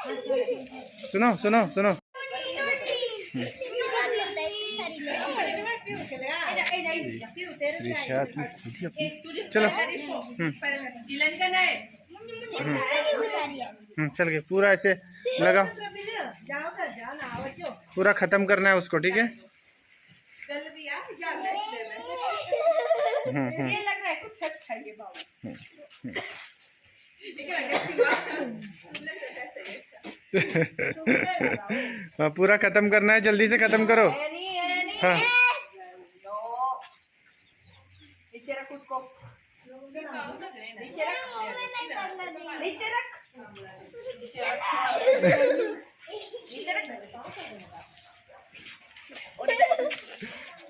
सुनो सुनो सुनो। श्रीशा चलो। चल के पूरा ऐसे लगाओ, पूरा खत्म करना है उसको, ठीक है। ये लग रहा है कुछ अच्छा ये बाबू। पूरा खत्म करना है, जल्दी से खत्म करो। हाँ नीचे रख उसको, नीचे रख, नीचे रख,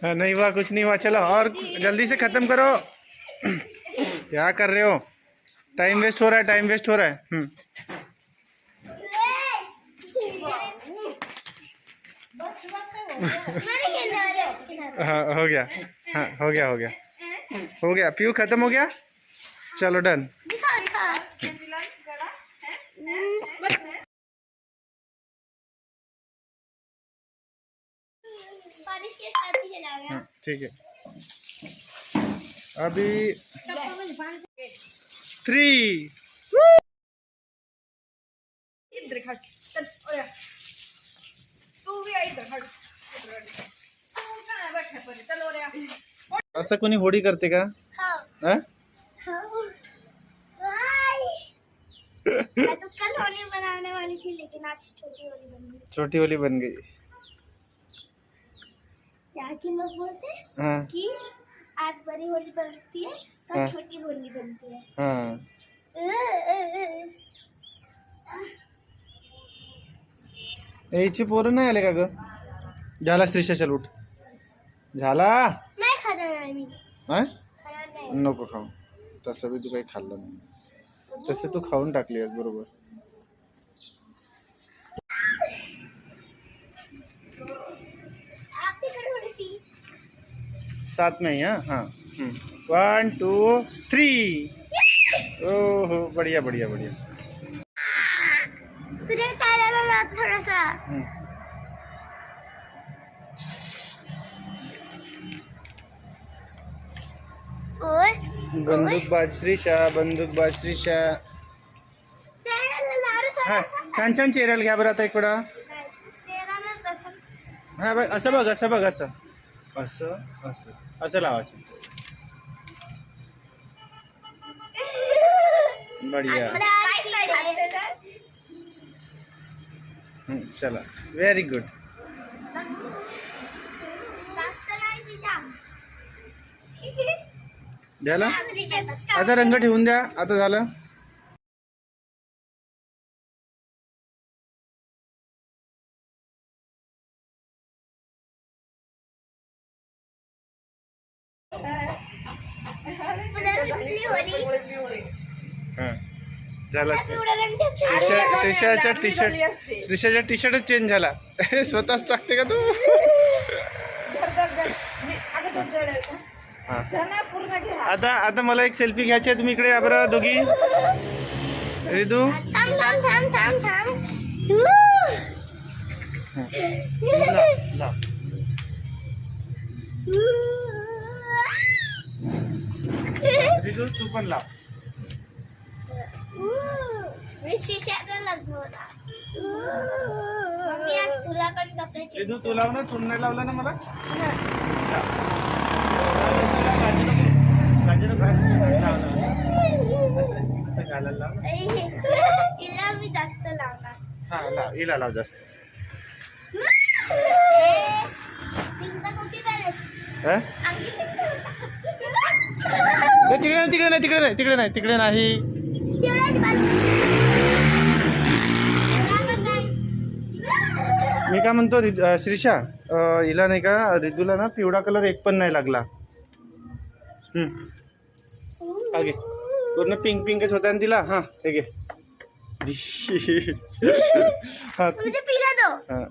हाँ, नहीं हुआ, कुछ नहीं हुआ। चलो और जल्दी से खत्म करो। क्या कर रहे हो? टाइम वेस्ट हो रहा है, टाइम वेस्ट हो रहा है। हाँ हो गया, हाँ हो गया हो गया हो गया। पीयू खत्म हो गया, चलो डन। ठीक है, अभी 3 इधर खड़, चल ओया तू भी आई इधर खड़, तू कहाँ बैठे पर, चल ओया। असं कोणी होडी करते का? हाँ? मैं तो कल होली बनाने वाली थी, लेकिन आज छोटी होली बन गई। छोटी होली बन गई। यहाँ के लोग बोलते हैं हाँ कि आज बड़ी होली बनती है तो हाँ। छोटी होली बनती है। हाँ याची पोरं नाही आले का ग? झाला स्त्रीशा, चल उठ, झाला। नाही खाणार आहे मी, हा? खाणार नाही। नको खाऊ, तसं बी तू काही खाल्लं नाही, तसं तू खाऊन टाकली आहेस बरोबर। आप भी करो थोड़ी। साथ में ही, हाँ हाँ। 1 2 3। ओहो बढ़िया बढ़िया बढ़िया। तुझे खाना ना थोड़ा सा। और बंदूकबाज श्रीशा, बंदूकबाज श्रीशा। हा छान छान चेहऱ्याला घ्या बरं आता एक वेळा। हा बघ, असं बघ, असं बघ, असं असं असं असं लावायचं। बढ़िया, चला व्हेरी गुड। झालं आता, रंग ठेवून द्या, आता झालं। हाँ झालं। श्रीशाच्या टी शर्ट, श्रीशाच्या टी शर्टच चेंज झाला। स्वतःच टाकते का तू? आता आता मला एक सेल्फी घ्यायची आहे, तुम्ही इकडे या बरं दोघी। रिदू रिदू तू पण लाव। मी शिशाला लागलो होता। मम्मी आज तुला पण कपड्याची। रिदू तू लाव ना, तू नाही लावला ना मला। असं घालायला लाव ना। हिला मी जास्त लावणार। हा लाव, हिला लाव जास्त। हा? तिकडे नाही, तिकडे नाही, तिकडे नाही, तिकडे नाही, तिकडे नाही। मी काय म्हणतो श्रीशा, हिला नाही का, रिदूला ना पिवळा कलर एक पण नाही लागला। आगे पूर्ण पिंक पिंकच होता तिला। हा हे घे। हा पीला दो। हा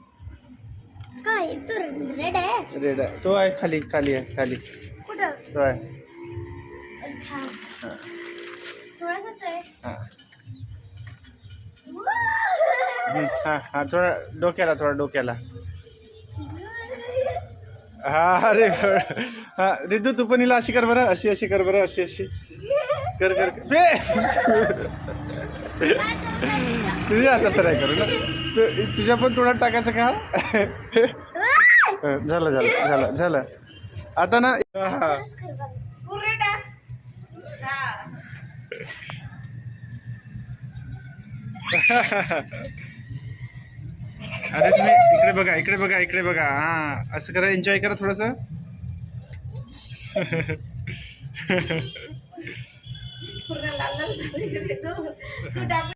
काय तो रेड आहे? रेड आहे, तो आहे खाली, खाली आहे, खाली कुठं? तो आहे। अच्छा हा थोडासाच आहे। हा हा हा थोडा डोक्याला हा अरे हा रिद्धू तू पण हिला अशी कर बरं अशी कर बरं अशी कर बे तुझ्या आता सराय करू ना तुझ्या पण थोडा टाकायचं का झालं आता ना हा पूर्ण टाक हा अरे तुम्ही इकडे बघा हा असं करा एन्जॉय करा थोडस पूर्ण लाल लाल झाले. तू टाक